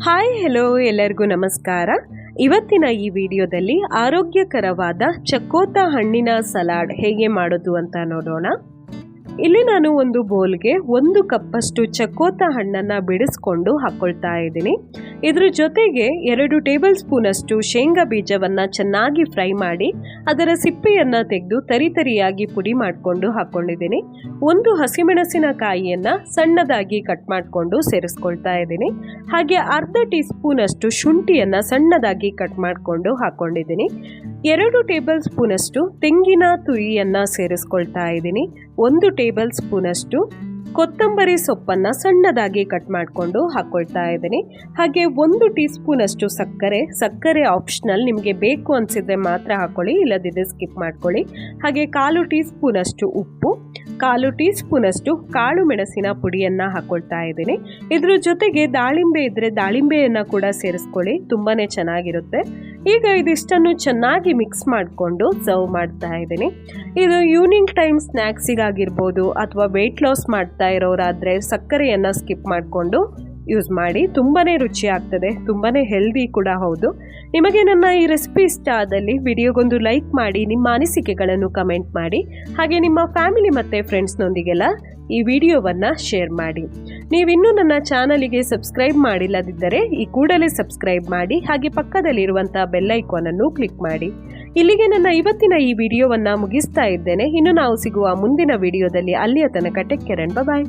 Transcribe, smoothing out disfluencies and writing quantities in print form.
Hi hello ಎಲ್ಲರಿಗೂ ನಮಸ್ಕಾರ. ಇವತ್ತಿನ ಈ ವಿಡಿಯೋದಲ್ಲಿ ಆರೋಗ್ಯಕರವಾದ ಚಕ್ಕೋತ ಹಣ್ಣಿನ ಸಲಾಡ್ ಹೇಗೆ ಮಾಡೋದು ಅಂತ ನೋಡೋಣ. ಇಲ್ಲಿ ನಾನು ಒಂದು ಬೌಲ್ಗೆ 1 ಕಪ್ಪಷ್ಟು ಚಕ್ಕೋತ ಹಣ್ಣನ್ನು ಬಿಡಿಸ್ಕೊಂಡು ಹಾಕೊಳ್ತಾ ಇದ್ದೀನಿ. ಇದ್ರ ಜೊತೆಗೆ 2 ಟೇಬಲ್ ಸ್ಪೂನ್ ಅಷ್ಟು ಶೇಂಗಾ ಬೀಜವನ್ನು ಚೆನ್ನಾಗಿ ಫ್ರೈ ಮಾಡಿ ಅದರ ಸಿಪ್ಪೆಯನ್ನು ತೆಗೆದು ತರಿತರಿಯಾಗಿ ಪುಡಿ ಮಾಡಿಕೊಂಡು ಹಾಕೊಂಡಿದ್ದೀನಿ. 1 ಹಸಿಮೆಣಸಿನಕಾಯಿಯನ್ನು ಸಣ್ಣದಾಗಿ ಕಟ್ ಮಾಡಿಕೊಂಡು ಸೇರಿಸ್ಕೊಳ್ತಾ ಇದ್ದೀನಿ. ಹಾಗೆ ಅರ್ಧ ಟೀ ಸ್ಪೂನ್ ಅಷ್ಟು ಶುಂಠಿಯನ್ನು ಸಣ್ಣದಾಗಿ ಕಟ್ ಮಾಡಿಕೊಂಡು ಹಾಕೊಂಡಿದ್ದೀನಿ. 2 ಟೇಬಲ್ ಸ್ಪೂನ್ ಅಷ್ಟು ತೆಂಗಿನ ತುರಿಯನ್ನು ಸೇರಿಸ್ಕೊಳ್ತಾ ಇದ್ದೀನಿ. 1 ಟೇಬಲ್ ಸ್ಪೂನ್ ಅಷ್ಟು ಕೊತ್ತಂಬರಿ ಸೊಪ್ಪನ್ನು ಸಣ್ಣದಾಗಿ ಕಟ್ ಮಾಡಿಕೊಂಡು ಹಾಕೊಳ್ತಾ ಇದ್ದೀನಿ. ಹಾಗೆ 1 ಟೀ ಸ್ಪೂನ್ ಅಷ್ಟು ಸಕ್ಕರೆ ಆಪ್ಷನಲ್, ನಿಮಗೆ ಬೇಕು ಅನಿಸಿದ್ರೆ ಮಾತ್ರ ಹಾಕೊಳ್ಳಿ, ಇಲ್ಲದಿದ್ದರೆ ಸ್ಕಿಪ್ ಮಾಡ್ಕೊಳ್ಳಿ. ಹಾಗೆ 1/4 ಟೀ ಸ್ಪೂನ್ ಅಷ್ಟು ಉಪ್ಪು, 1/4 ಟೀ ಸ್ಪೂನ್ ಅಷ್ಟು ಕಾಳು ಮೆಣಸಿನ ಪುಡಿಯನ್ನು ಹಾಕೊಳ್ತಾ ಇದ್ದೀನಿ. ಇದ್ರ ಜೊತೆಗೆ ದಾಳಿಂಬೆ ಇದ್ದರೆ ದಾಳಿಂಬೆಯನ್ನು ಕೂಡ ಸೇರಿಸ್ಕೊಳ್ಳಿ, ತುಂಬಾ ಚೆನ್ನಾಗಿರುತ್ತೆ. ಈಗ ಇದಿಷ್ಟನ್ನು ಚೆನ್ನಾಗಿ ಮಿಕ್ಸ್ ಮಾಡಿಕೊಂಡು ಸರ್ವ್ ಮಾಡ್ತಾ ಇದ್ದೀನಿ. ಇದು ಈವ್ನಿಂಗ್ ಟೈಮ್ ಸ್ನ್ಯಾಕ್ಸಿಗಾಗಿರ್ಬೋದು ಅಥವಾ ವೆಯ್ಟ್ ಲಾಸ್ ಮಾಡ್ತಾ ಇರೋರಾದರೆ ಸಕ್ಕರೆಯನ್ನು ಸ್ಕಿಪ್ ಮಾಡಿಕೊಂಡು ಯೂಸ್ ಮಾಡಿ. ತುಂಬಾ ರುಚಿ ಆಗ್ತದೆ, ತುಂಬಾ ಹೆಲ್ದಿ ಕೂಡ ಹೌದು. ನಿಮಗೆ ನನ್ನ ಈ ರೆಸಿಪಿ ಇಷ್ಟ ಆದಲ್ಲಿ ವಿಡಿಯೋಗೊಂದು ಲೈಕ್ ಮಾಡಿ, ನಿಮ್ಮ ಅನಿಸಿಕೆಗಳನ್ನು ಕಮೆಂಟ್ ಮಾಡಿ. ಹಾಗೆ ನಿಮ್ಮ ಫ್ಯಾಮಿಲಿ ಮತ್ತು ಫ್ರೆಂಡ್ಸ್ನೊಂದಿಗೆಲ್ಲ ಈ ವಿಡಿಯೋವನ್ನು ಶೇರ್ ಮಾಡಿ. ನೀವಿನ್ನೂ ನನ್ನ ಚಾನಲಿಗೆ ಸಬ್ಸ್ಕ್ರೈಬ್ ಮಾಡಿಲ್ಲದಿದ್ದರೆ ಈ ಕೂಡಲೇ ಸಬ್ಸ್ಕ್ರೈಬ್ ಮಾಡಿ. ಹಾಗೆ ಪಕ್ಕದಲ್ಲಿರುವಂಥ ಬೆಲ್ ಐಕಾನನ್ನು ಕ್ಲಿಕ್ ಮಾಡಿ. ಇಲ್ಲಿಗೆ ನನ್ನ ಇವತ್ತಿನ ಈ ವಿಡಿಯೋವನ್ನು ಮುಗಿಸ್ತಾ ಇದ್ದೇನೆ. ಇನ್ನು ನಾವು ಸಿಗುವ ಮುಂದಿನ ವಿಡಿಯೋದಲ್ಲಿ. ಅಲ್ಲಿಯ ತನಕ ಟೇಕ್ ಕೇರ್ ಅಂಡ್ ಬಾಯ್.